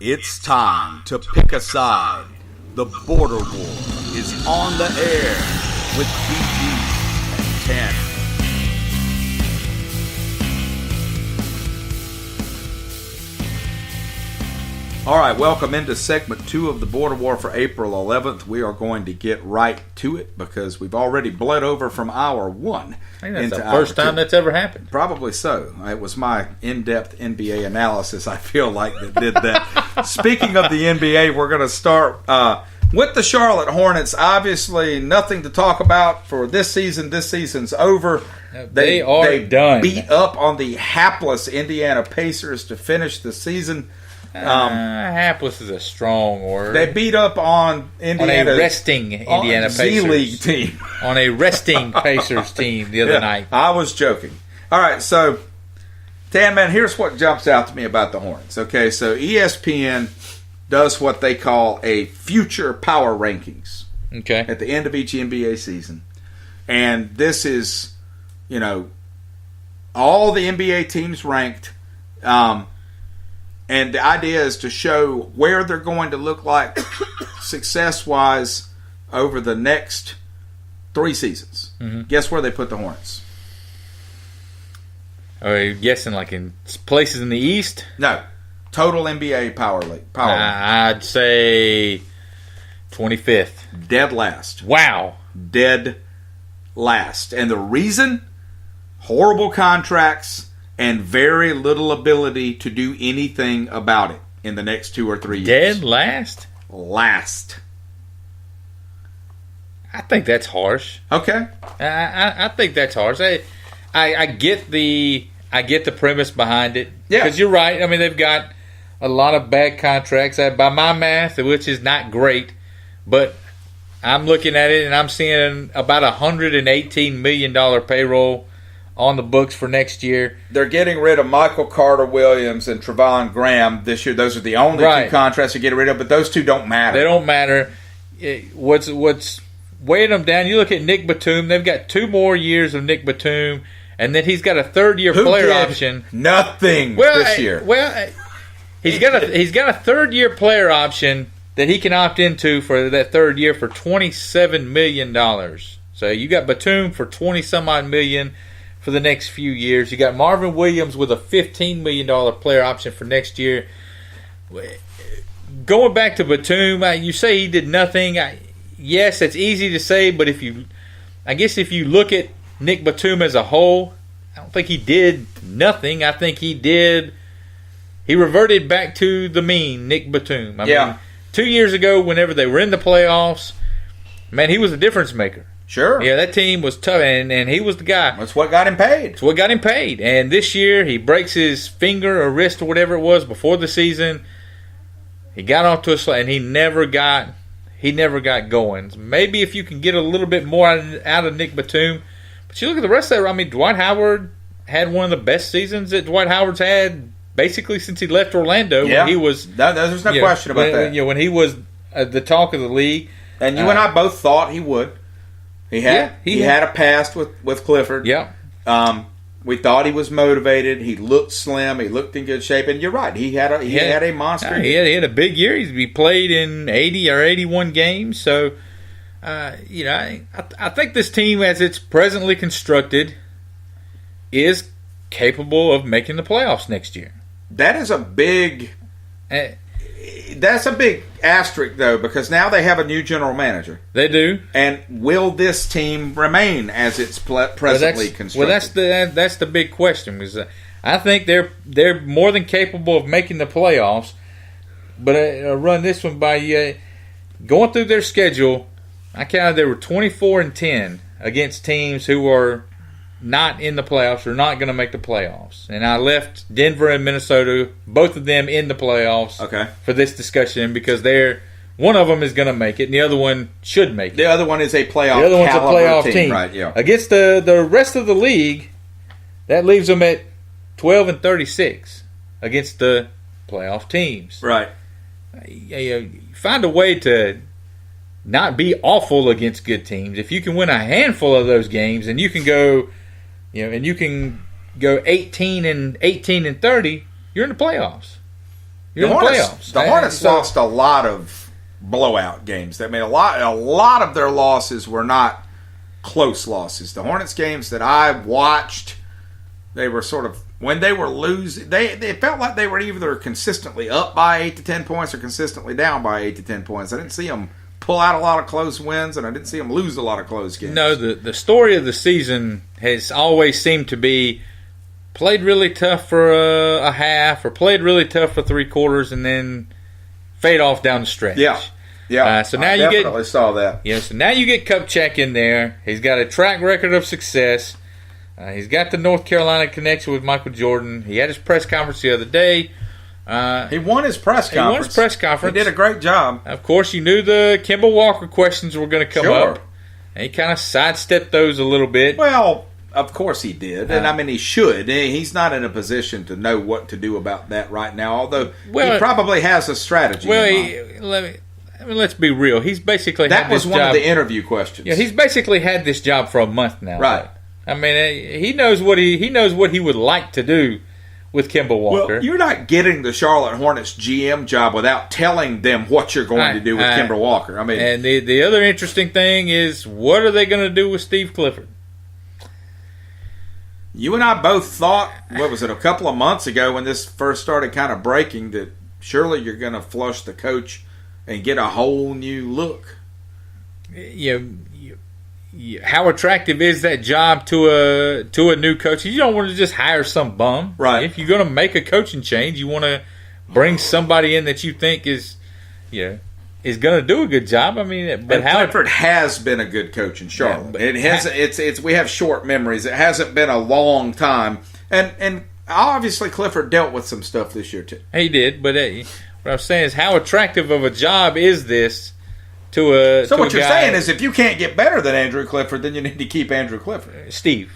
It's time to pick a side. The Border War is on the air with BG and Tanner. All right, welcome into segment 2 of the Border War for April 11th. We are going to get right to it because we've already bled over from hour 1. I think that's the first time that's ever happened. Probably so. It was my in-depth NBA analysis, I feel like, that did that. Speaking of the NBA, we're going to start with the Charlotte Hornets. Obviously, nothing to talk about for this season. This season's over. They are done. Beat up on the hapless Indiana Pacers to finish the season. Hapless is a strong word. They beat up on Indiana. On a resting Indiana Pacers. Z-League team. On a resting Pacers team the other night. I was joking. All right, so, Dan, man, here's what jumps out to me about the Hornets. Okay, so ESPN does what they call a future power rankings. Okay. At the end of each NBA season. And this is, all the NBA teams ranked. And the idea is to show where they're going to look like success-wise over the next 3 seasons. Mm-hmm. Guess where they put the Hornets? Are you guessing like in places in the East? No. Total NBA power league. I'd say 25th. Dead last. Wow. Dead last. And the reason? Horrible contracts and very little ability to do anything about it in the next 2 or 3 years. Dead last? Last. I think that's harsh. Okay. I think that's harsh. I get the premise behind it. Yeah. Because you're right. I mean, they've got a lot of bad contracts. By my math, which is not great, but I'm looking at it and I'm seeing about $118 million payroll on the books for next year. They're getting rid of Michael Carter-Williams and Trevon Graham this year. Those are the only 2 contracts they're getting rid of, but those 2 don't matter. They don't matter. What's weighing them down, you look at Nick Batum. They've got 2 more years of Nick Batum, and then he's got a 3rd-year player option. Nothing this year. He's got a 3rd-year player option that he can opt into for that 3rd year for $27 million. So you got Batum for 20-some-odd million for the next few years. You got Marvin Williams with a $15 million player option for next year. Going back to Batum, you say he did nothing. Yes, it's easy to say, but if you look at Nick Batum as a whole, I don't think he did nothing. I think he reverted back to the mean, Nick Batum. I mean, 2 years ago, whenever they were in the playoffs, man, he was a difference maker. Sure. Yeah, that team was tough, and he was the guy. That's what got him paid. It's what got him paid. And this year, he breaks his finger or wrist or whatever it was before the season. He got off to a slide, and he never got going. Maybe if you can get a little bit more out of Nick Batum. But you look at the rest of it, I mean, Dwight Howard had one of the best seasons that Dwight Howard's had basically since he left Orlando. Yeah. When he was, there's no question about that. When he was the talk of the league. And you and I both thought he would. He had a past with Clifford. Yeah. We thought he was motivated. He looked slim. He looked in good shape. And you're right. He had a monster. He had a big year. He played in 80 or 81 games. So, I think this team, as it's presently constructed, is capable of making the playoffs next year. That is a big. That's a big asterisk, though, because now they have a new general manager. They do. And will this team remain as it's presently constructed? Well, that's the big question. Because I think they're more than capable of making the playoffs. But I'll run this one by you. Going through their schedule, I counted they were 24-10 against teams who are not in the playoffs or not going to make the playoffs. And I left Denver and Minnesota, both of them in the playoffs for this discussion because one of them is going to make it and the other one should make it. The other one is a playoff team. Right, yeah. Against the rest of the league, that leaves them at 12-36 against the playoff teams. Right. Find a way to not be awful against good teams. If you can win a handful of those games and you can go and you can go 18-30, you're in the playoffs. You're in the playoffs. The Hornets lost a lot of blowout games. I mean, a lot of their losses were not close losses. The Hornets games that I watched, they were sort of, when they were losing, they felt like they were either consistently up by 8 to 10 points or consistently down by 8 to 10 points. I didn't see them pull out a lot of close wins, and I didn't see them lose a lot of close games. No, the story of the season has always seemed to be played really tough for a half or played really tough for three quarters and then fade off down the stretch. Yeah. So now I definitely saw that. Yeah, so now you get Kupchak in there. He's got a track record of success. He's got the North Carolina connection with Michael Jordan. He had his press conference the other day. He won his press conference. He did a great job. Of course, you knew the Kemba Walker questions were going to come up. And he kind of sidestepped those a little bit. Well, of course he did. And I mean, he should. He's not in a position to know what to do about that right now, although he probably has a strategy. Well, let's be real. He's basically that was one of the interview questions. Yeah, he's basically had this job for a month now. Right. I mean, he knows what he would like to do with Kemba Walker. Well, you're not getting the Charlotte Hornets GM job without telling them what you're going to do with Kemba Walker. I mean, and the other interesting thing is, what are they going to do with Steve Clifford? You and I both thought, what was it, a couple of months ago when this first started kind of breaking, that surely you're going to flush the coach and get a whole new look. How attractive is that job to a new coach? You don't want to just hire some bum. Right. If you're going to make a coaching change, you want to bring somebody in that you think is going to do a good job. I mean, but Clifford has been a good coach in Charlotte. We have short memories. It hasn't been a long time, and obviously Clifford dealt with some stuff this year too. He did, but what I'm saying is, how attractive of a job is this? So what you're saying is, if you can't get better than Andrew Clifford, then you need to keep Andrew Clifford. Steve,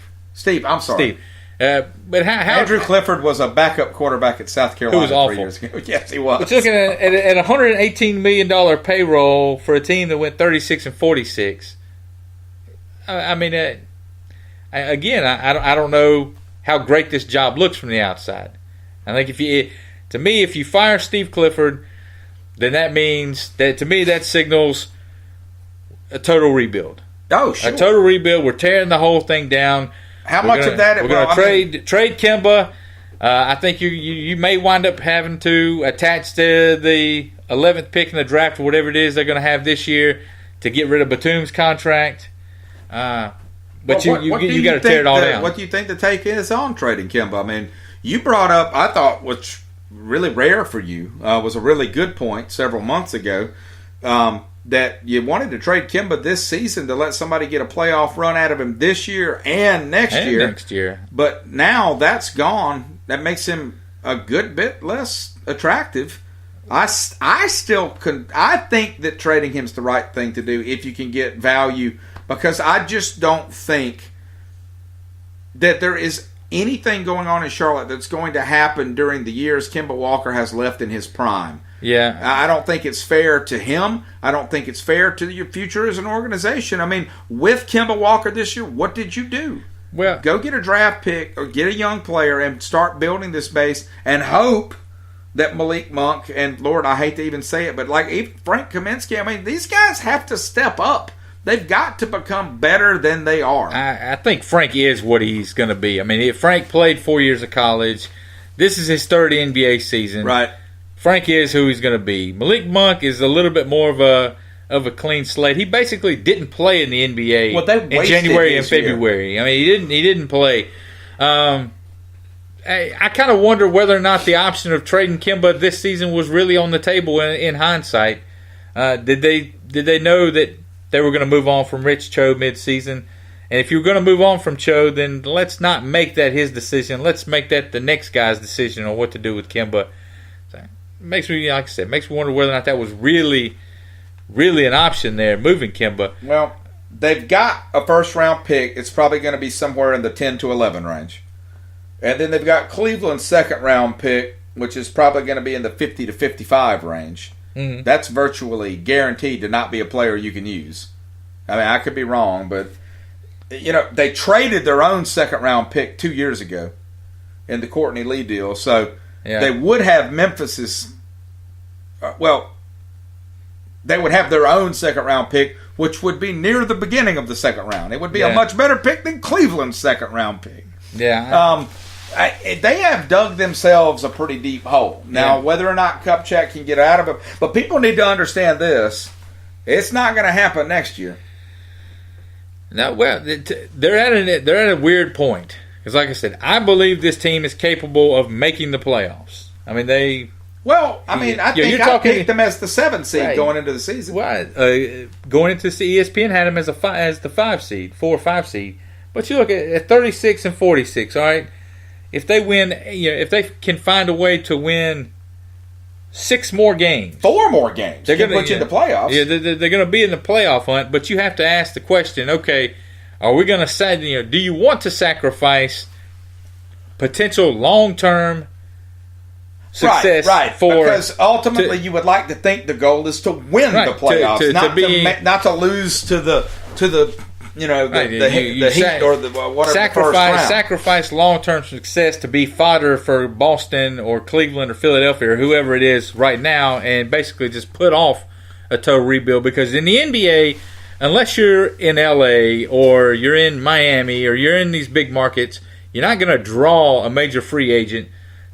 I'm sorry. Steve. But how Andrew Clifford was a backup quarterback at South Carolina. Who was awful. 3 years ago. Yes, he was. But looking at $118 million payroll for a team that went 36-46. I mean, again, I don't know how great this job looks from the outside. I think if you fire Steve Clifford, then that means that, to me, that signals a total rebuild. Oh, sure. A total rebuild. We're tearing the whole thing down. How much of that? We're going to trade Kemba. I think you may wind up having to attach to the 11th pick in the draft, or whatever it is they're going to have this year, to get rid of Batum's contract. But you got to tear it all down. What do you think the take is on trading Kemba? I mean, you brought up, I thought, which really rare for you, was a really good point several months ago, that you wanted to trade Kemba this season to let somebody get a playoff run out of him this year and next year. But now that's gone. That makes him a good bit less attractive. I think that trading him's the right thing to do if you can get value, because I just don't think that there is anything going on in Charlotte that's going to happen during the years Kemba Walker has left in his prime. Yeah. I don't think it's fair to him. I don't think it's fair to your future as an organization. I mean, with Kemba Walker this year, what did you do? Well, go get a draft pick or get a young player and start building this base and hope that Malik Monk and, Lord, I hate to even say it, but like even Frank Kaminsky, I mean, these guys have to step up. They've got to become better than they are. I think Frank is what he's going to be. I mean, Frank played 4 years of college. This is his third NBA season. Right. Frank is who he's going to be. Malik Monk is a little bit more of a clean slate. He basically didn't play in the NBA in January and February. I mean, he didn't play. I kind of wonder whether or not the option of trading Kemba this season was really on the table in hindsight. Did they know that they were going to move on from Rich Cho mid-season? And if you're going to move on from Cho, then let's not make that his decision. Let's make that the next guy's decision on what to do with Kemba. So it makes me, like I said, makes me wonder whether or not that was really an option there, moving Kemba. Well, they've got a first-round pick. It's probably going to be somewhere in the 10 to 11 range. And then they've got Cleveland's second-round pick, which is probably going to be in the 50 to 55 range. Mm-hmm. That's virtually guaranteed to not be a player you can use. I mean, I could be wrong, but they traded their own second-round pick 2 years ago in the Courtney Lee deal, so they would have Memphis's they would have their own second-round pick, which would be near the beginning of the second round. It would be a much better pick than Cleveland's second-round pick. Yeah. They have dug themselves a pretty deep hole. Now, whether or not Kupchak can get out of it, but people need to understand this. It's not going to happen next year. No, well, they're at a weird point. Because, like I said, I believe this team is capable of making the playoffs. I mean, I think I picked them as the 7th seed going into the season. Right. Going into the ESPN had them as the 5 seed, 4 or 5 seed. But you look at 36 and 46. All right, if they win, if they can find a way to win 6 more games, 4 more games, they're going to put you in the playoffs. Yeah, they're going to be in the playoff hunt. But you have to ask the question: okay, are we going to say, do you want to sacrifice potential long-term success, because ultimately you would like to think the goal is to win the playoffs, not to lose to the Heat or the whatever sacrifice long-term success to be fodder for Boston or Cleveland or Philadelphia or whoever it is right now, and basically just put off a total rebuild. Because in the NBA, unless you're in LA or you're in Miami or you're in these big markets, you're not going to draw a major free agent.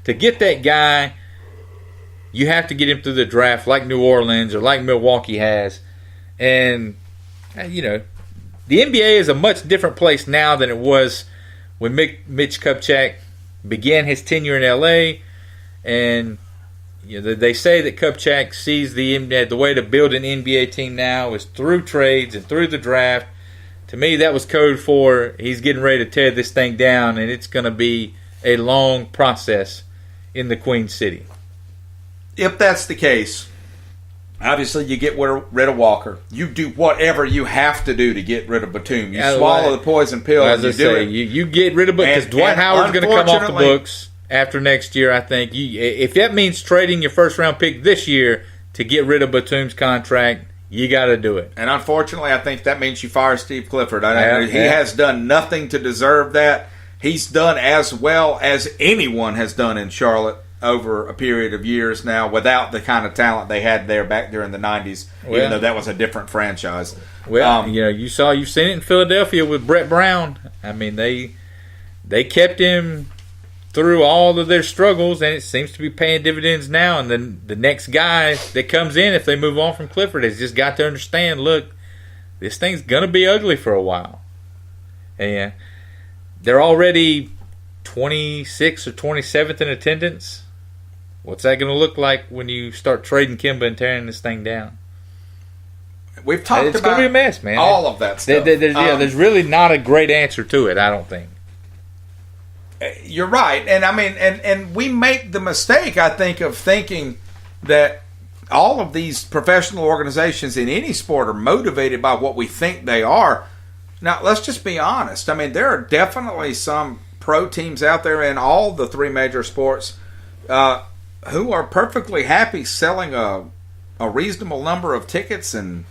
To get that guy, you have to get him through the draft like New Orleans or like Milwaukee has. And, the NBA is a much different place now than it was when Mitch Kupchak began his tenure in LA. And they say that Kupchak sees the way to build an NBA team now is through trades and through the draft. To me, that was code for he's getting ready to tear this thing down, and it's going to be a long process in the Queen City. If that's the case, obviously you get rid of Walker. You do whatever you have to do to get rid of Batum. You swallow the poison pill and you do it. You get rid of Batum because Dwight Howard's going to come off the books after next year, I think. If that means trading your first-round pick this year to get rid of Batum's contract, you got to do it. And unfortunately, I think that means you fire Steve Clifford. He has done nothing to deserve that. He's done as well as anyone has done in Charlotte over a period of years now without the kind of talent they had there back during the 90s, even though that was a different franchise. Well, you've seen it in Philadelphia with Brett Brown. I mean, they kept him through all of their struggles, and it seems to be paying dividends now. And then the next guy that comes in, if they move on from Clifford, has just got to understand, look, this thing's going to be ugly for a while. And they're already 26th or 27th in attendance. What's that going to look like when you start trading Kemba and tearing this thing down? We've talked about it's going to be a mess, man. All of that stuff. There's really not a great answer to it, I don't think. You're right. And I mean, and we make the mistake, I think, of thinking that all of these professional organizations in any sport are motivated by what we think they are. Now, let's just be honest. I mean, there are definitely some pro teams out there in all the 3 major sports who are perfectly happy selling a reasonable number of tickets and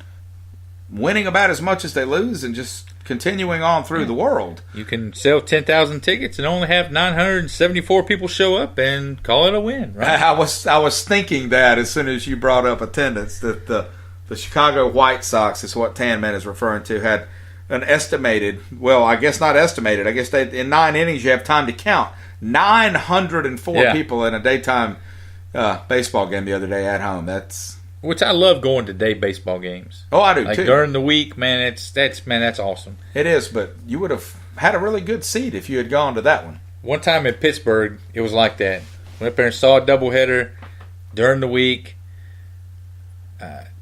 winning about as much as they lose and just continuing on through the world. You can sell 10,000 tickets and only have 974 people show up and call it a win, right? I was thinking that as soon as you brought up attendance, that the Chicago White Sox is what Tanman is referring to, had an estimated, well, I guess not estimated, I guess in 9 innings you have time to count, 904 people in a daytime baseball game the other day at home. Which I love going to day baseball games. Oh, I do too. During the week, man, that's awesome. It is, but you would have had a really good seat if you had gone to that one. One time in Pittsburgh, it was like that. Went up there and saw a doubleheader during the week.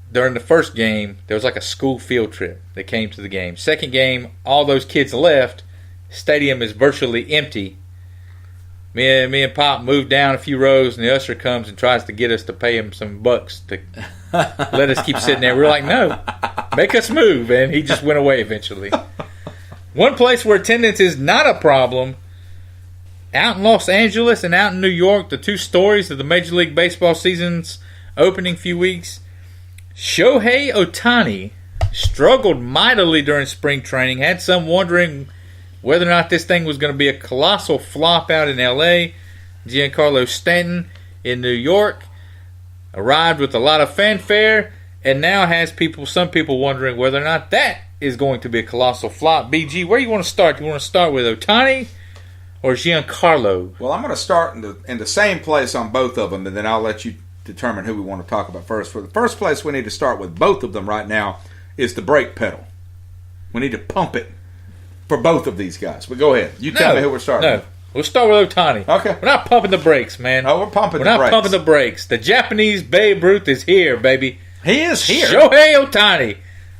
During the first game, there was like a school field trip that came to the game. Second game, all those kids left. Stadium is virtually empty. Me and Pop moved down a few rows, and the usher comes and tries to get us to pay him some bucks to let us keep sitting there. We're like, no, make us move. And he just went away eventually. One place where attendance is not a problem, out in Los Angeles and out in New York, the 2 stories of the Major League Baseball season's opening few weeks, Shohei Otani struggled mightily during spring training, had some wondering whether or not this thing was going to be a colossal flop out in L.A. Ginacarlo Stanton in New York arrived with a lot of fanfare, and now has some people wondering whether or not that is going to be a colossal flop. BG, where you want to start? You want to start with Otani or Giancarlo? Well, I'm going to start in the same place on both of them, and then I'll let you determine who we want to talk about first. For the first place, we need to start with both of them right now is the brake pedal. We need to pump it for both of these guys. But go ahead. You tell me who we're starting with. We'll start with Otani. Okay. We're not pumping the brakes, man. Oh, we're pumping the brakes. We're not pumping the brakes. The Japanese Babe Ruth is here, baby. He is here. Shohei Otani.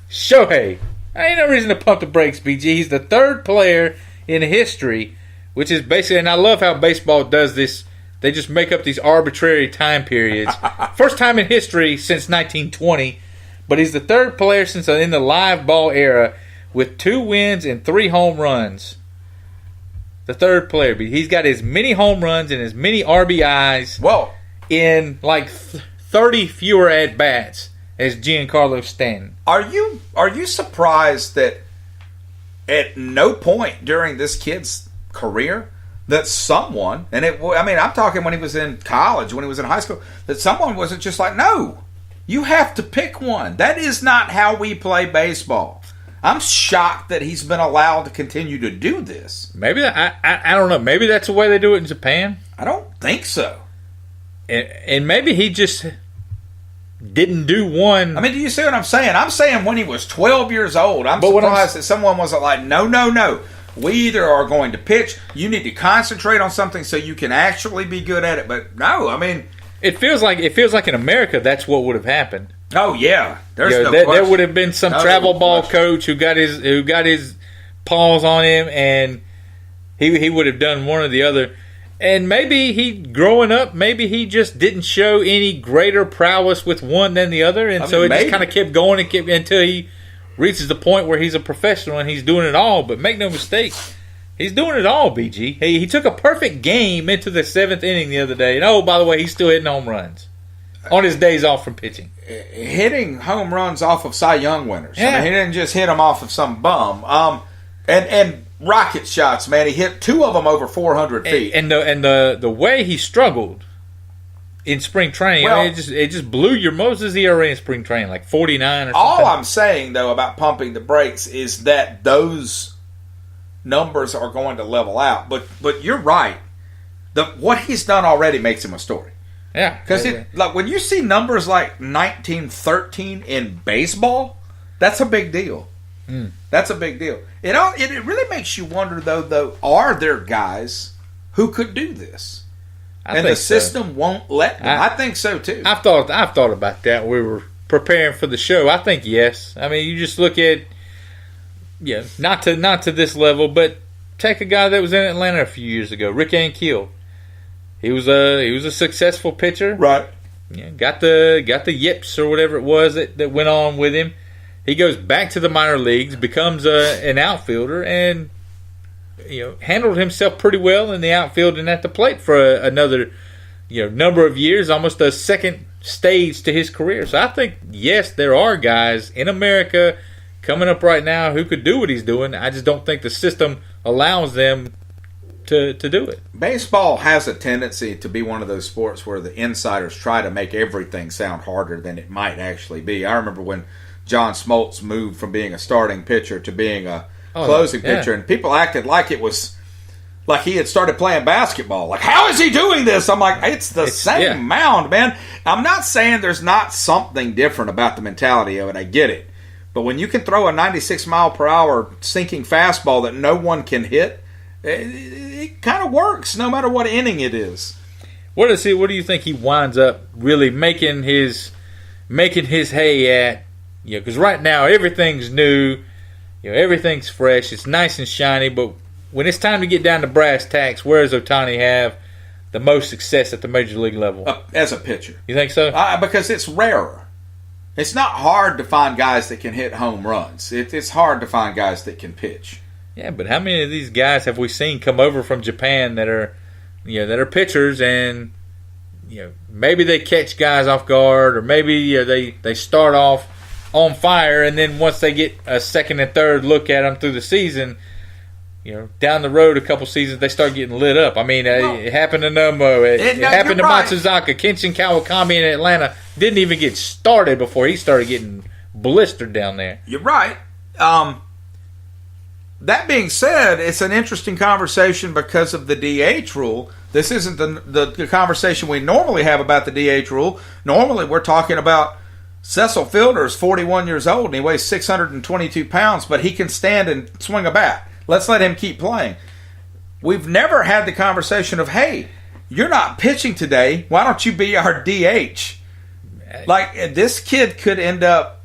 Shohei. Ain't no reason to pump the brakes, BG. He's the third player in history, which is basically, and I love how baseball does this. They just make up these arbitrary time periods. First time in history since 1920, but he's the third player since in the live ball era with 2 wins and 3 home runs. The third player. He's got as many home runs and as many RBIs in like 30 fewer at-bats as Ginacarlo Stanton. Are you surprised that at no point during this kid's career that someone, I'm talking when he was in college, when he was in high school, that someone wasn't just like, no, you have to pick one. That is not how we play baseball. I'm shocked that he's been allowed to continue to do this. Maybe I don't know. Maybe that's the way they do it in Japan. I don't think so. And maybe he just didn't do one. I mean, do you see what I'm saying? I'm saying when he was 12 years old. I'm surprised that someone wasn't like, no. We either are going to pitch. You need to concentrate on something so you can actually be good at it. But no, I mean, it feels like in America that's what would have happened. Oh yeah, there would have been some travel ball coach who got his paws on him, and he would have done one or the other. And maybe growing up, maybe he just didn't show any greater prowess with one than the other, and so it just kind of kept going until he reaches the point where he's a professional and he's doing it all. But make no mistake, he's doing it all, BG. He took a perfect game into the 7th inning the other day, and oh, by the way, he's still hitting home runs on his days off from pitching. Hitting home runs off of Cy Young winners. Yeah. I mean, he didn't just hit them off of some bum. And rocket shots, man. He hit 2 of them over 400 feet. And the way he struggled in spring training, it just blew your Moses ERA in spring training, like 49 or something. All I'm saying, though, about pumping the brakes is that those numbers are going to level out. But you're right. What he's done already makes him a story. Yeah. Because like when you see numbers like 1913 in baseball, that's a big deal. That's a big deal. It really makes you wonder, though, are there guys who could do this? And the system won't let them. I think so, too. I've thought about that when we were preparing for the show. I think yes. I mean, you just look at, not to this level, but take a guy that was in Atlanta a few years ago, Rick Ankiel. He was a successful pitcher. Right. Yeah, got the yips or whatever it was that went on with him. He goes back to the minor leagues, becomes an outfielder, and handled himself pretty well in the outfield and at the plate for another number of years, almost a second stage to his career. So I think yes, there are guys in America coming up right now who could do what he's doing. I just don't think the system allows them to do it. Baseball has a tendency to be one of those sports where the insiders try to make everything sound harder than it might actually be. I remember when John Smoltz moved from being a starting pitcher to being a closing pitcher, and people acted like it was like he had started playing basketball. Like, how is he doing this? I'm like, it's the same mound, man. I'm not saying there's not something different about the mentality of it. I get it. But when you can throw a 96-mile-per-hour sinking fastball that no one can hit, it kind of works no matter what inning it is. What do you think he winds up really making his hay at? Because right now everything's new, everything's fresh, it's nice and shiny. But when it's time to get down to brass tacks, where does Otani have the most success at the major league level? As a pitcher, you think so? Because it's rarer. It's not hard to find guys that can hit home runs. It's hard to find guys that can pitch. Yeah, but how many of these guys have we seen come over from Japan that are pitchers, and maybe they catch guys off guard, or maybe they start off on fire, and then once they get a second and third look at them through the season, down the road a couple seasons, they start getting lit up. I mean, it happened to Nomo. It happened to Matsuzaka. Kenshin Kawakami in Atlanta didn't even get started before he started getting blistered down there. You're right. That being said, it's an interesting conversation because of the DH rule. This isn't the conversation we normally have about the DH rule. Normally, we're talking about Cecil Fielder is 41 years old and he weighs 622 pounds, but he can stand and swing a bat. Let's let him keep playing. We've never had the conversation of, hey, you're not pitching today. Why don't you be our DH? Like, this kid could end up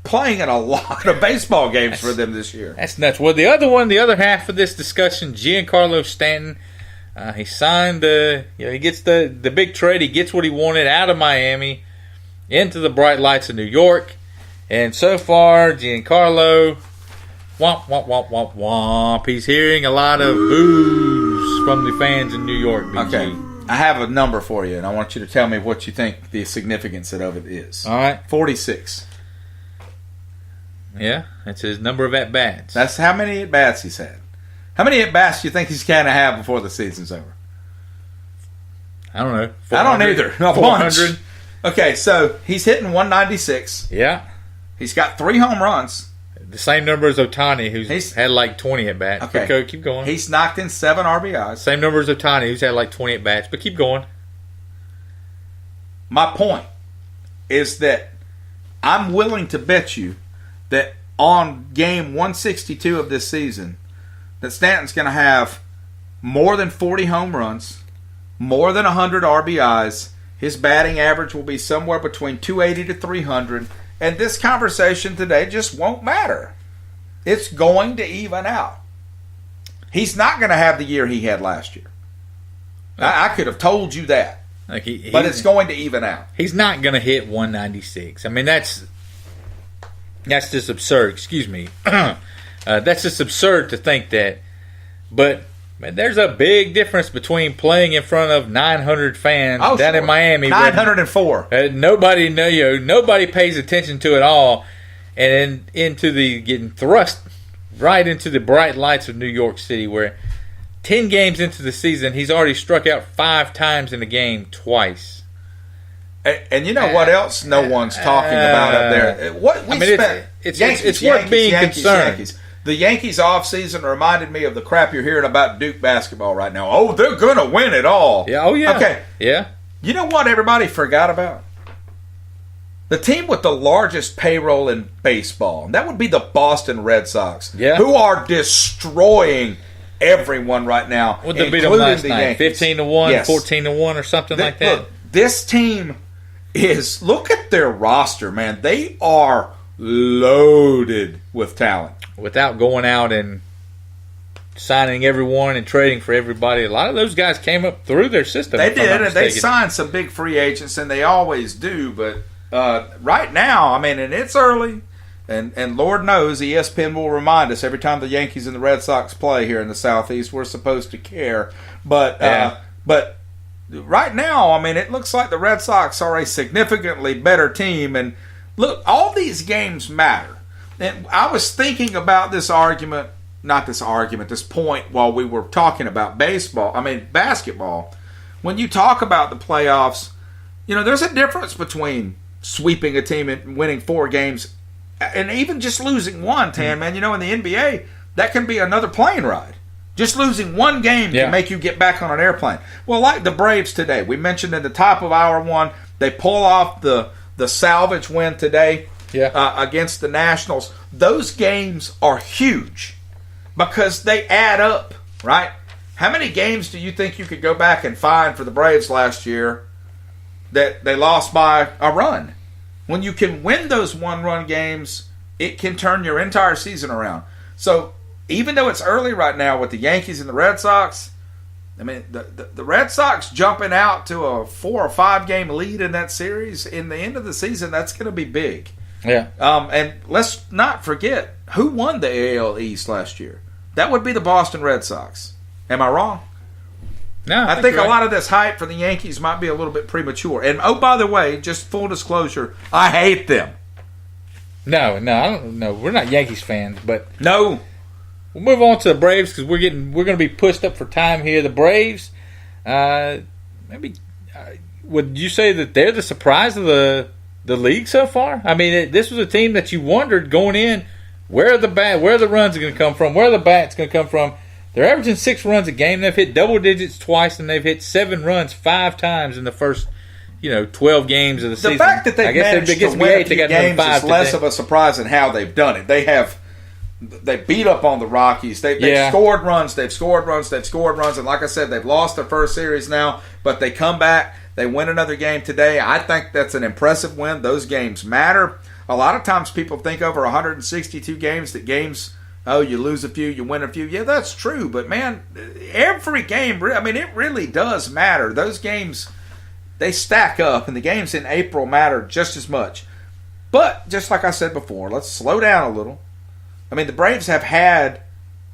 playing in a lot of baseball games for them this year. That's nuts. Well, the other half of this discussion, Giancarlo Stanton, he signed he gets the big trade. He gets what he wanted out of Miami into the bright lights of New York. And so far, Giancarlo, womp, womp, womp, womp, womp. He's hearing a lot of boos from the fans in New York, BG. Okay. I have a number for you, and I want you to tell me what you think the significance of it is. All right. 46. Yeah, that's his number of at-bats. That's how many at-bats he's had. How many at-bats do you think he's going to have before the season's over? I don't know. I don't either. No, 400. Okay, so he's hitting 196. Yeah. He's got 3 home runs. The same number as Otani, who's had like 20 at-bats. Okay. But keep going. He's knocked in 7 RBIs. Same number as Otani, who's had like 20 at-bats. But keep going. My point is that I'm willing to bet you that on game 162 of this season, that Stanton's going to have more than 40 home runs, more than 100 RBIs. His batting average will be somewhere between 280 to 300. And this conversation today just won't matter. It's going to even out. He's not going to have the year he had last year. I could have told you that. Like but it's going to even out. He's not going to hit 196. I mean, that's just absurd. Excuse me. That's just absurd to think that. But man, there's a big difference between playing in front of 900 fans down in Miami. 904. Nobody pays attention to it all, and getting thrust right into the bright lights of New York City, where 10 games into the season, he's already struck out 5 times in a game twice. And you know what else no one's talking about up there? It's worth being concerned. Yankees. The Yankees offseason reminded me of the crap you're hearing about Duke basketball right now. Oh, they're going to win it all. Yeah. Oh, yeah. Okay. Yeah. You know what everybody forgot about? The team with the largest payroll in baseball. And that would be the Boston Red Sox. Yeah. Who are destroying everyone right now. What did they beat them last night? Yankees. 15-1, Yes. 14-1 or something like that? Look, this team look at their roster, man. They are loaded with talent. Without going out and signing everyone and trading for everybody, a lot of those guys came up through their system. They did, and they signed some big free agents, and they always do. But right now, I mean, and it's early, and Lord knows ESPN will remind us every time the Yankees and the Red Sox play here in the Southeast, we're supposed to care. But right now, I mean, it looks like the Red Sox are a significantly better team. And look, all these games matter. And I was thinking about this point while we were talking about basketball. When you talk about the playoffs, there's a difference between sweeping a team and winning 4 games and even just losing one, man. In the NBA, that can be another plane ride. Just losing one game can make you get back on an airplane. Well, like the Braves today. We mentioned in the top of hour 1, they pull off the salvage win today against the Nationals. Those games are huge because they add up, right? How many games do you think you could go back and find for the Braves last year that they lost by a run? When you can win those one-run games, it can turn your entire season around. So even though it's early right now with the Yankees and the Red Sox, I mean, the Red Sox jumping out to a 4 or 5 game lead in that series in the end of the season, that's going to be big. Yeah. And let's not forget, who won the AL East last year? That would be the Boston Red Sox. Am I wrong? No. I think a lot of this hype for the Yankees might be a little bit premature. And, oh, by the way, just full disclosure, I hate them. No, I don't know. We're not Yankees fans, but... No. we'll move on to the Braves because we're going to be pushed up for time here. The Braves, would you say that they're the surprise of the league so far? I mean, this was a team that you wondered going in, where are the runs going to come from? Where are the bats going to come from? They're averaging 6 runs a game. They've hit double digits twice, and they've hit 7 runs 5 times in the first 12 games of the season. The fact that they've managed to win a few games is less of a surprise than how they've done it. They beat up on the Rockies. They've scored runs. They've scored runs. They've scored runs. And like I said, they've lost their first series now, but they come back. They win another game today. I think that's an impressive win. Those games matter. A lot of times people think over 162 games that games, you lose a few, you win a few. Yeah, that's true. But, man, every game, it really does matter. Those games, they stack up, and the games in April matter just as much. But, just like I said before, let's slow down a little. The Braves have had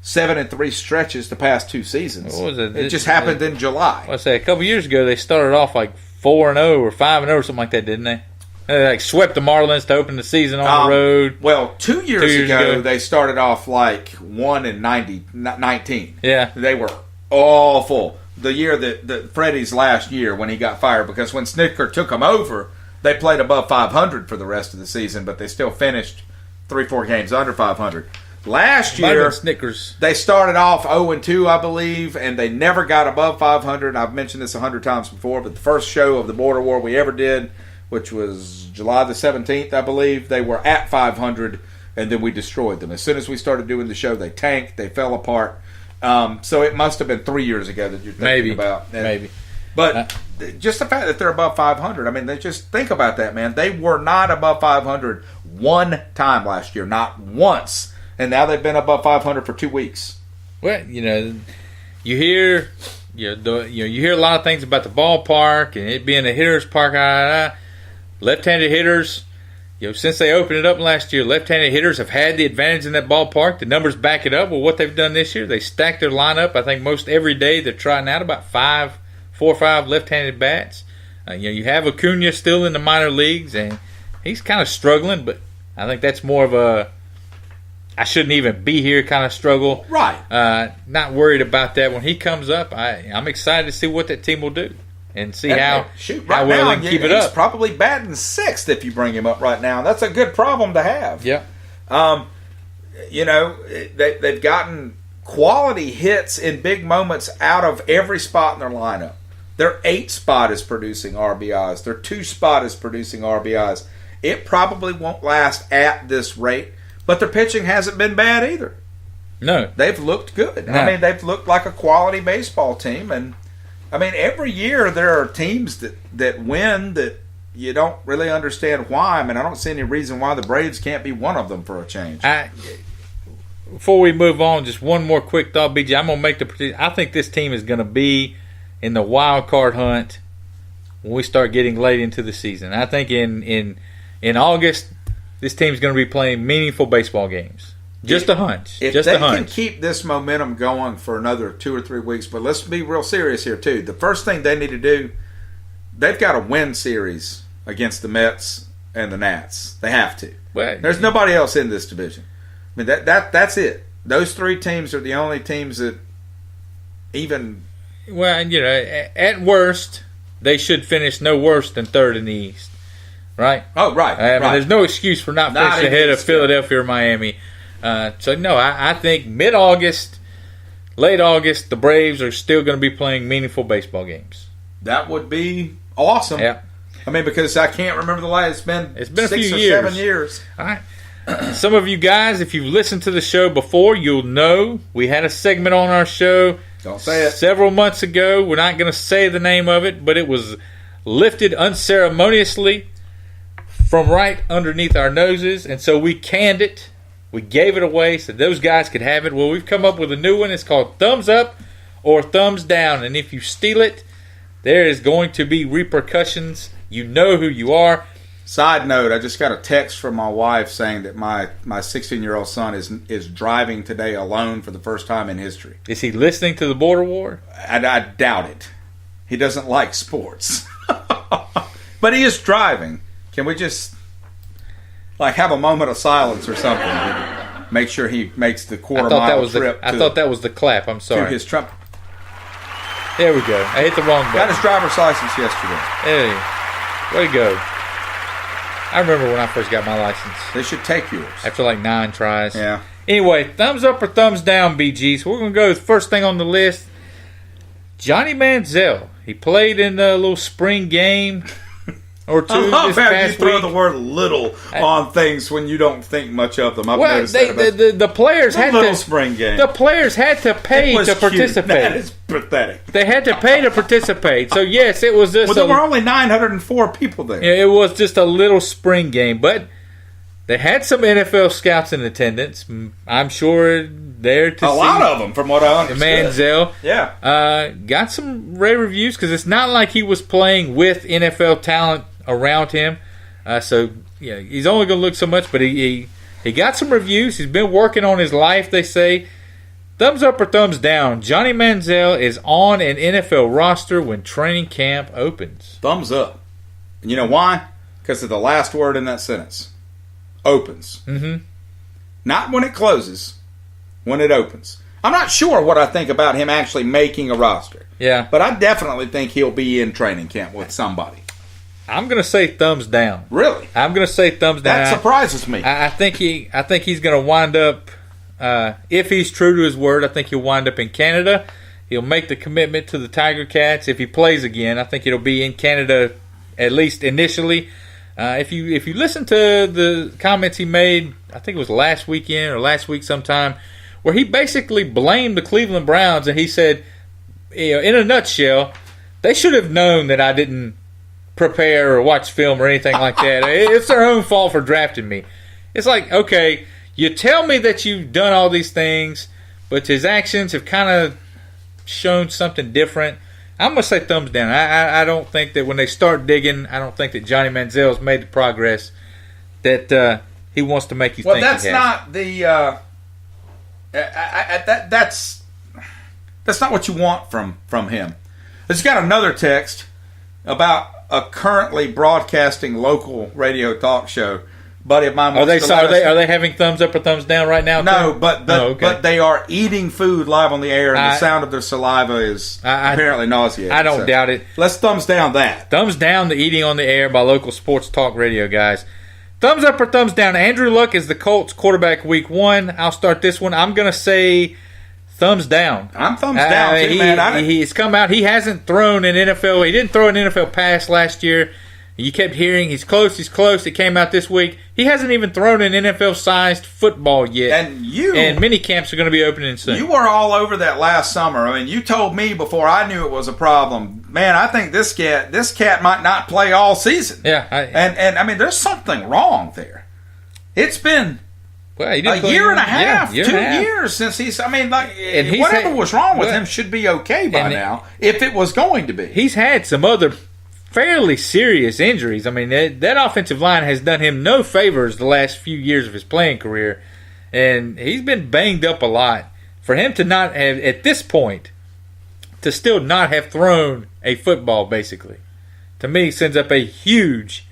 7-3 stretches the past 2 seasons. What was it? It just happened in July. I say a couple years ago they started off like 4-0 or 5-0 or something like that, didn't they? They swept the Marlins to open the season on the road. Well, 2 years ago they started off like 1-19. Yeah, they were awful. The year that Freddie's last year when he got fired, because when Snicker took them over, they played above 500 for the rest of the season, but they still finished 3-4 games under 500. Last year, they started off 0-2, I believe, and they never got above 500. I've mentioned this 100 times before, but the first show of the Border War we ever did, which was July the 17th, I believe, they were at 500, and then we destroyed them. As soon as we started doing the show, they tanked, they fell apart. So it must have been 3 years ago that you're thinking about. Maybe. But just the fact that they're above 500, they just think about that, man. They were not above 500 one time last year, not once. And now they've been above 500 for 2 weeks. Well, you hear you hear a lot of things about the ballpark and it being a hitter's park. Left-handed hitters, since they opened it up last year, left-handed hitters have had the advantage in that ballpark. The numbers back it up. Well, what they've done this year, they stacked their lineup. I think most every day they're trying out about 4 or 5 left-handed bats. You have Acuna still in the minor leagues, and he's kind of struggling, but I think that's more of a I shouldn't even be here kind of struggle. Right. Not worried about that. When he comes up, I'm excited to see what that team will do and see how well they can keep it up. He's probably batting 6th if you bring him up right now. That's a good problem to have. Yeah. They've gotten quality hits in big moments out of every spot in their lineup. Their 8 spot is producing RBIs. Their 2 spot is producing RBIs. It probably won't last at this rate. But their pitching hasn't been bad either. No. They've looked good. No. They've looked like a quality baseball team. And, every year there are teams that win that you don't really understand why. I don't see any reason why the Braves can't be one of them for a change. Before we move on, just one more quick thought, BJ. I'm going to make the prediction. I think this team is going to be in the wild card hunt when we start getting late into the season. I think in August, this team's going to be playing meaningful baseball games. Just a hunch. If they can keep this momentum going for another 2 or 3 weeks, but let's be real serious here too. The first thing they need to do, they've got to win series against the Mets and the Nats. They have to. Well, there's nobody else in this division. That's it. Those 3 teams are the only teams that even. Well, at worst, they should finish no worse than 3rd in the East. Right? Oh, right. There's no excuse for not finishing ahead of Philadelphia or Miami. I think mid-August, late August, the Braves are still going to be playing meaningful baseball games. That would be awesome. Yeah. Because I can't remember the last. It's been 6 a few or years. 7 years. All right. Some of you guys, if you've listened to the show before, you'll know we had a segment on our show. Don't say it. Several months ago. We're not going to say the name of it, but it was lifted unceremoniously from right underneath our noses, and so we canned it. We gave it away so those guys could have it. Well, we've come up with a new one. It's called Thumbs Up or Thumbs Down, and if you steal it, there is going to be repercussions. You know who you are. Side note, I just got a text from my wife saying that my 16-year-old son is driving today alone for the first time in history. Is he listening to the Border War? I doubt it. He doesn't like sports. But he is driving. Can we just have a moment of silence or something? Make sure he makes the I quarter-mile trip. I thought that was the clap. I'm sorry. To his Trump. There we go. I hit the wrong button. Got his driver's license yesterday. Hey, way to go. I remember when I first got my license. They should take yours. After like 9 tries. Yeah. Anyway, thumbs up or thumbs down, BG. So we're going to go with the first thing on the list. Johnny Manziel. He played in the little spring game or two this past you throw week. the word "little" on things when you don't think much of them. I've Well, noticed that about the players had little to spring game. The players had to pay It was to cute. participate. That is pathetic. They had to pay to participate. So yes, it was just. Well, there were only 904 people there. Yeah, it was just a little spring game, but they had some NFL scouts in attendance. I'm sure there to see a lot of them, from what I understand. Manziel. Yeah. Got some rave reviews because it's not like he was playing with NFL talent around him. So yeah, he's only going to look so much, but he got some reviews. He's been working on his life, they say. Thumbs up or thumbs down? Johnny Manziel is on an NFL roster when training camp opens. Thumbs up. And you know why? Because of the last word in that sentence. Opens. Mm-hmm. Not when it closes. When it opens. I'm not sure what I think about him actually making a roster. Yeah. But I definitely think he'll be in training camp with somebody. I'm going to say thumbs down. Really? I'm going to say thumbs down. That surprises me. I think he's going to wind up, if he's true to his word, I think he'll wind up in Canada. He'll make the commitment to the Tiger Cats. If he plays again, I think it'll be in Canada, at least initially. If you listen to the comments he made, I think it was last weekend or last week sometime, where he basically blamed the Cleveland Browns, and he said, in a nutshell, they should have known that I didn't prepare or watch film or anything like that. It's their own fault for drafting me. It's like, okay, you tell me that you've done all these things, but his actions have kind of shown something different. I'm going to say thumbs down. I don't think that when they start digging, I don't think that Johnny Manziel's made the progress that he wants to make you think he has. Well, that's not the... that's not what you want from him. He's got another text about a currently broadcasting local radio talk show. Buddy of mine. Are they having thumbs up or thumbs down right now? No, too? but they are eating food live on the air, and the sound of their saliva is apparently nauseating. I don't doubt it. Let's thumbs down that. Thumbs down the eating on the air by local sports talk radio guys. Thumbs up or thumbs down? Andrew Luck is the Colts quarterback week 1. I'll start this one. I'm going to say thumbs down. I'm thumbs down too, man. He's come out. He hasn't thrown an NFL. He didn't throw an NFL pass last year. You kept hearing he's close. It came out this week. He hasn't even thrown an NFL-sized football yet. And mini camps are going to be opening soon. You were all over that last summer. I mean, you told me before I knew it was a problem. Man, I think this cat might not play all season. Yeah, and I mean, there's something wrong there. It's been a year and a half, 2 years since he's. I mean, whatever was wrong with him should be okay by now. If it was going to be, he's had some other fairly serious injuries. I mean, that offensive line has done him no favors the last few years of his playing career, and he's been banged up a lot. For him to not have, at this point, to still not have thrown a football, basically, to me, sends up a huge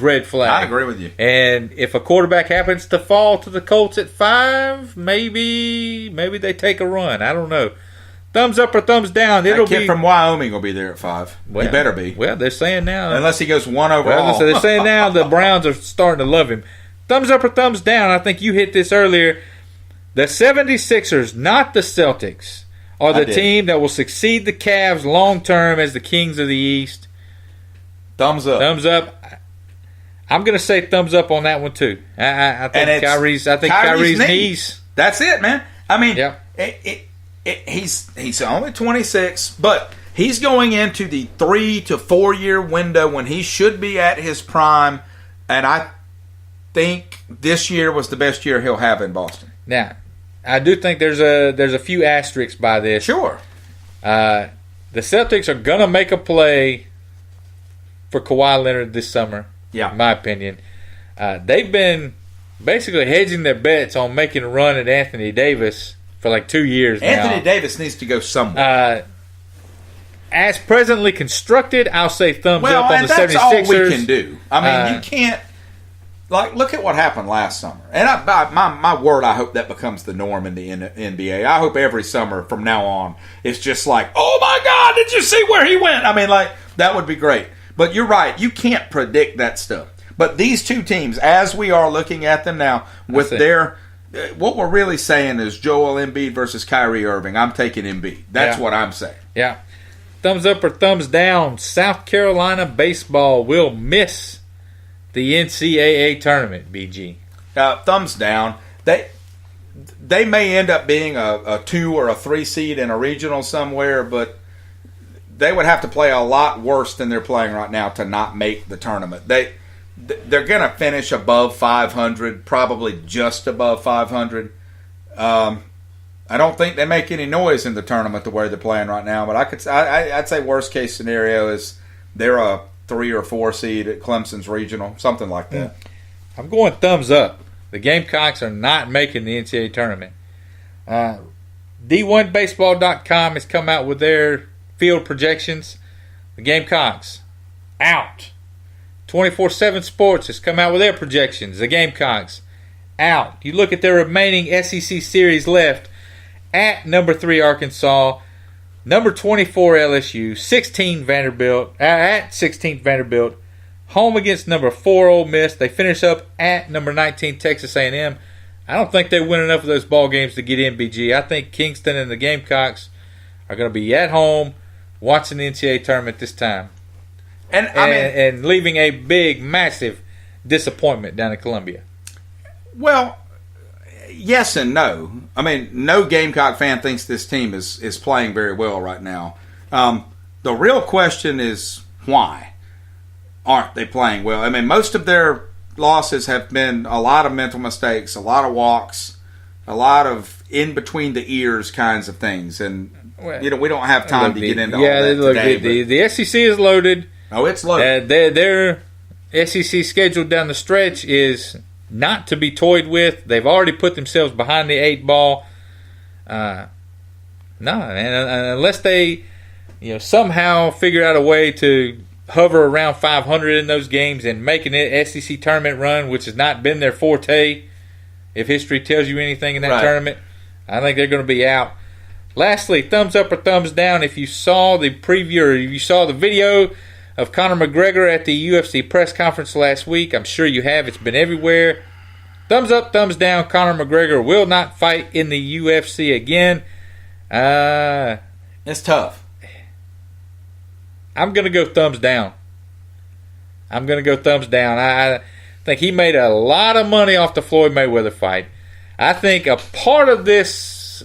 red flag. I agree with you. And if a quarterback happens to fall to the Colts at 5, maybe they take a run. I don't know. Thumbs up or thumbs down? That kid from Wyoming will be there at 5. Well, he better be. Well, they're saying now. Unless he goes 1 overall. Well, so they're saying now the Browns are starting to love him. Thumbs up or thumbs down? I think you hit this earlier. The 76ers, not the Celtics, are the team that will succeed the Cavs long term as the kings of the East. Thumbs up. Thumbs up. I'm going to say thumbs up on that one too. I think Kyrie's knees. That's it, man. I mean, yeah. He's only 26, but he's going into the 3 to 4 year window when he should be at his prime, and I think this year was the best year he'll have in Boston. Now, I do think there's a few asterisks by this. Sure. The Celtics are gonna make a play for Kawhi Leonard this summer. Yeah, in my opinion. They've been basically hedging their bets on making a run at Anthony Davis for like 2 years now. Anthony Davis needs to go somewhere. As presently constructed, I'll say thumbs up on the 76ers. That's all we can do. I mean, you can't... like, look at what happened last summer. And my word, I hope that becomes the norm in the NBA. I hope every summer from now on, it's just like, oh my God, did you see where he went? I mean, like, that would be great. But you're right, you can't predict that stuff. But these two teams, as we are looking at them now, with their, what we're really saying is Joel Embiid versus Kyrie Irving. I'm taking Embiid. That's what I'm saying. Yeah. Thumbs up or thumbs down, South Carolina baseball will miss the NCAA tournament, BG. Thumbs down. They may end up being a 2 or a 3 seed in a regional somewhere, but they would have to play a lot worse than they're playing right now to not make the tournament. They're going to finish above 500, probably just above 500. I don't think they make any noise in the tournament the way they're playing right now, but I'd say worst case scenario is they're a 3 or 4 seed at Clemson's regional, something like that. I'm going thumbs up. The Gamecocks are not making the NCAA tournament. D1Baseball.com has come out with their field projections. The Gamecocks out. 24/7 Sports has come out with their projections. The Gamecocks out. You look at their remaining SEC series left. At number 3 Arkansas, number 24 LSU, 16 Vanderbilt, at 16th Vanderbilt, home against number 4 Ole Miss. They finish up at number 19 Texas A&M. I don't think they win enough of those ball games to get in, BG. I think Kingston and the Gamecocks are going to be at home watching the NCAA tournament this time, and leaving a big, massive disappointment down in Columbia. Well, yes and no. I mean, no Gamecock fan thinks this team is playing very well right now. The real question is why aren't they playing well? I mean, most of their losses have been a lot of mental mistakes, a lot of walks, a lot of in between the ears kinds of things. And, we don't have time to get into all that today. The SEC is loaded. Oh, it's loaded. Their SEC schedule down the stretch is not to be toyed with. They've already put themselves behind the 8 ball. Unless they, somehow figure out a way to hover around 500 in those games and make an SEC tournament run, which has not been their forte. If history tells you anything in that tournament, I think they're going to be out. Lastly, thumbs up or thumbs down if you saw the preview or if you saw the video of Conor McGregor at the UFC press conference last week. I'm sure you have. It's been everywhere. Thumbs up, thumbs down. Conor McGregor will not fight in the UFC again. It's tough. I'm going to go thumbs down. I think he made a lot of money off the Floyd Mayweather fight. I think a part of this,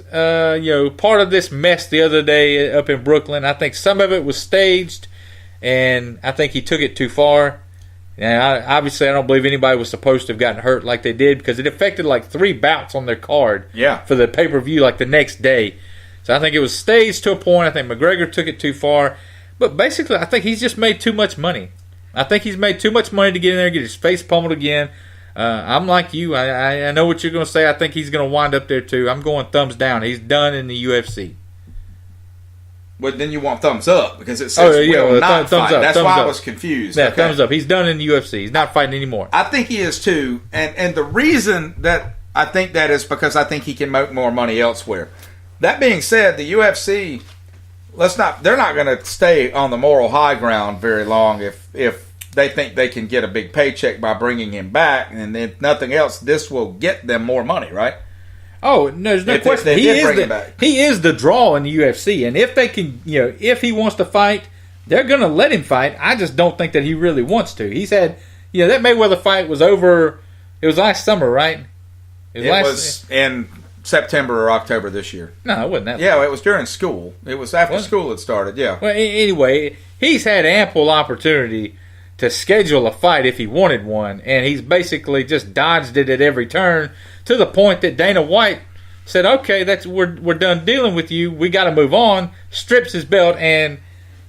mess the other day up in Brooklyn, I think some of it was staged, and I think he took it too far. And obviously, I don't believe anybody was supposed to have gotten hurt like they did because it affected like 3 bouts on their card for the pay-per-view like the next day. So I think it was staged to a point. I think McGregor took it too far. But basically, I think he's just made too much money. I think he's made too much money to get in there and get his face pummeled again. I'm like you. I know what you're going to say. I think he's going to wind up there too. I'm going thumbs down. He's done in the UFC. But then you want thumbs up because it says will not fight. That's why I was confused. Yeah, thumbs up. He's done in the UFC. He's not fighting anymore. I think he is too. And the reason that I think that is because I think he can make more money elsewhere. That being said, the UFC, they're not going to stay on the moral high ground very long if they think they can get a big paycheck by bringing him back, and if nothing else, this will get them more money, right? Oh, no, there's no question. He is the draw in the UFC, and if they can, if he wants to fight, they're going to let him fight. I just don't think that he really wants to. He said, that Mayweather fight was over. It was last summer, right? It was in September or October this year. No, it wasn't that. Yeah, it was during school. It was after school had started. Yeah. Well, anyway, he's had ample opportunity to schedule a fight if he wanted one, and he's basically just dodged it at every turn to the point that Dana White said, "Okay, we're done dealing with you. We got to move on." Strips his belt and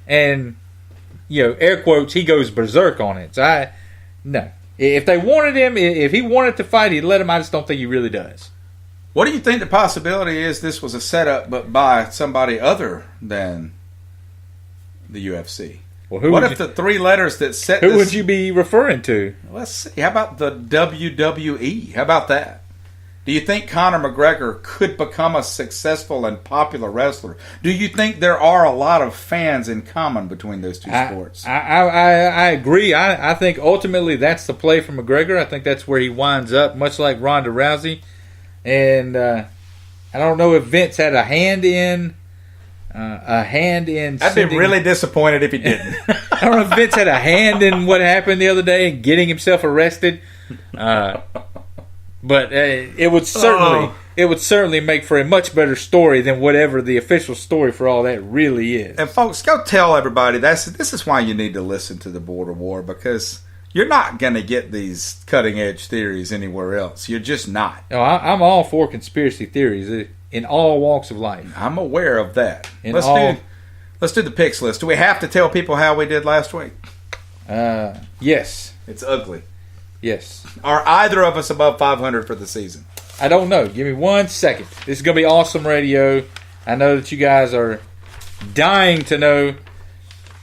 air quotes, he goes berserk on it. So no, if they wanted him, if he wanted to fight, he'd let him. I just don't think he really does. What do you think the possibility is? This was a setup, but by somebody other than the UFC. Well, what if the three letters that set who would you be referring to? Let's see. How about the WWE? How about that? Do you think Conor McGregor could become a successful and popular wrestler? Do you think there are a lot of fans in common between those two sports? I agree. I think ultimately that's the play for McGregor. I think that's where he winds up, much like Ronda Rousey. And I don't know if Vince had a hand in. I'd be really disappointed if he didn't. I don't know if Vince had a hand in what happened the other day, getting himself arrested. But it would certainly make for a much better story than whatever the official story for all that really is. And folks, go tell everybody this is why you need to listen to the Border War, because you're not going to get these cutting edge theories anywhere else. You're just not. No, I'm all for conspiracy theories in all walks of life. I'm aware of that. Let's do the picks list. Do we have to tell people how we did last week? Yes. It's ugly. Yes. Are either of us above 500 for the season? I don't know. Give me 1 second. This is going to be awesome radio. I know that you guys are dying to know.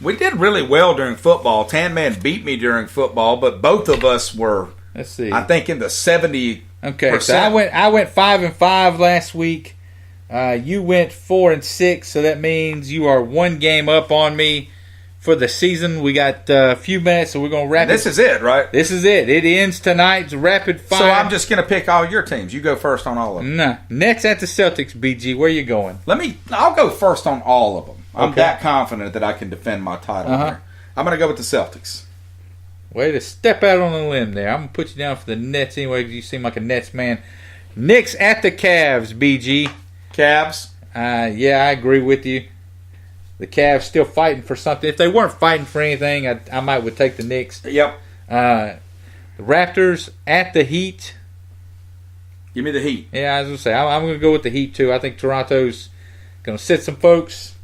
We did really well during football. Tan Man beat me during football, but both of us were, let's see, I think in the 70%. Okay, so I went 5-5 last week. You went 4-6, so that means you are 1 game up on me for the season. We got a few minutes, so we're going to wrap it. This is it, right? This is it. It ends tonight. It's rapid fire. So I'm just going to pick all your teams. You go first on all of them. Nah. Next at the Celtics, BG. Where you going? I'll go first on all of them. I'm that confident that I can defend my title here. I'm going to go with the Celtics. Way to step out on a limb there. I'm going to put you down for the Nets anyway because you seem like a Nets man. Knicks at the Cavs, BG. Cavs? Yeah, I agree with you. The Cavs still fighting for something. If they weren't fighting for anything, I might would take the Knicks. Yep. The Raptors at the Heat. Give me the Heat. Yeah, I was going to say, I'm going to go with the Heat too. I think Toronto's going to sit some folks.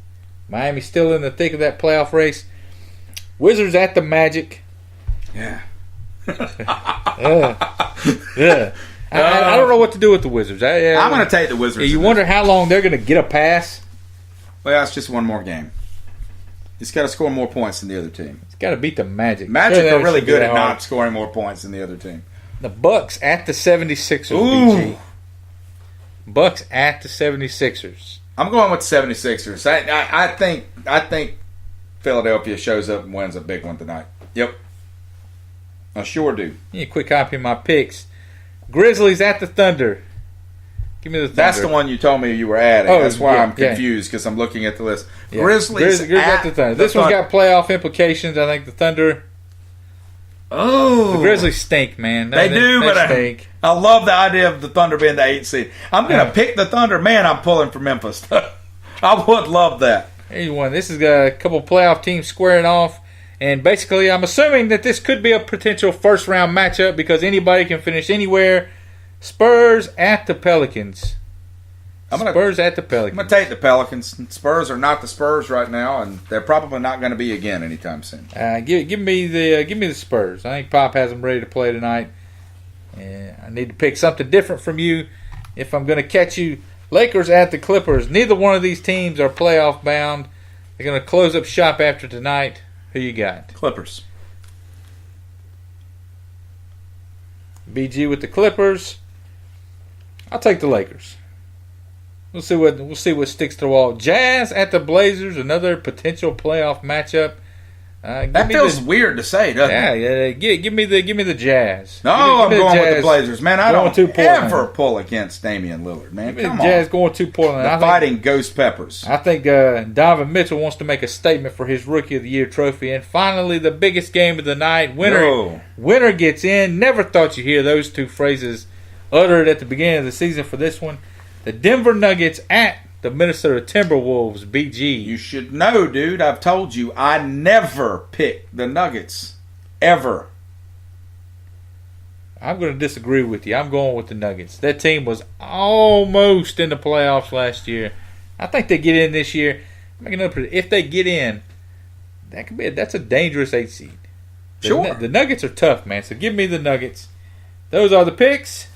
Miami's still in the thick of that playoff race. Wizards at the Magic. Yeah. Yeah. I don't know what to do with the Wizards. I'm going to take the Wizards. You wonder how long they're going to get a pass? Well, it's just one more game. He's got to score more points than the other team. He's got to beat the Magic. Magic are really good at not scoring more points than the other team. The Bucks at the 76ers. Ooh. BG. Bucks at the 76ers. I'm going with the 76ers. I think Philadelphia shows up and wins a big one tonight. Yep. I sure do. Yeah, quick copy of my picks. Grizzlies at the Thunder. Give me the Thunder. That's the one you told me you were adding. That's why I'm confused because I'm looking at the list. Yeah. Grizzlies at the Thunder. This one's got playoff implications. I think the Thunder. Oh, the Grizzlies stink, man. They do, but I love the idea of the Thunder being the 8th seed. I'm going to pick the Thunder. Man, I'm pulling for Memphis. I would love that. Here you won. This is a couple playoff teams squaring off. And basically, I'm assuming that this could be a potential first-round matchup because anybody can finish anywhere. Spurs at the Pelicans. Spurs at the Pelicans. I'm going to take the Pelicans. Spurs are not the Spurs right now, and they're probably not going to be again anytime soon. Give me the Spurs. I think Pop has them ready to play tonight. I need to pick something different from you if I'm going to catch you. Lakers at the Clippers. Neither one of these teams are playoff bound. They're going to close up shop after tonight. Who you got? Clippers. BG with the Clippers. I'll take the Lakers. We'll see what sticks to the wall. Jazz at the Blazers. Another potential playoff matchup. That feels weird to say, doesn't it? Yeah. Give me the Jazz. No, I'm going with the Blazers, man. I don't ever pull against Damian Lillard, man. Come on. Jazz going to Portland. The Fighting Ghost Peppers. I think Donovan Mitchell wants to make a statement for his Rookie of the Year trophy. And finally, the biggest game of the night. Winner gets in. Never thought you'd hear those two phrases uttered at the beginning of the season for this one. The Denver Nuggets at the Minnesota Timberwolves, BG. You should know, dude. I've told you, I never pick the Nuggets. Ever. I'm going to disagree with you. I'm going with the Nuggets. That team was almost in the playoffs last year. I think they get in this year. If they get in, that's a dangerous 8th seed. Sure. The Nuggets are tough, man. So give me the Nuggets. Those are the picks.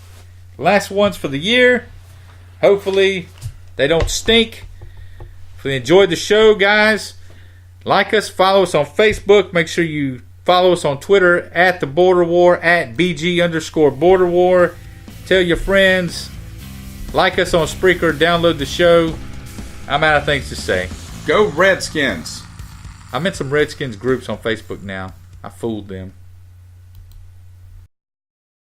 Last ones for the year. Hopefully they don't stink. If you enjoyed the show, guys, Like us, follow us on Facebook. Make sure you follow us on Twitter at The Border War, at BG_Border War. Tell your friends. Like us on Spreaker. Download the show. I'm out of things to say. Go Redskins. I'm in some Redskins groups on Facebook now. I fooled them.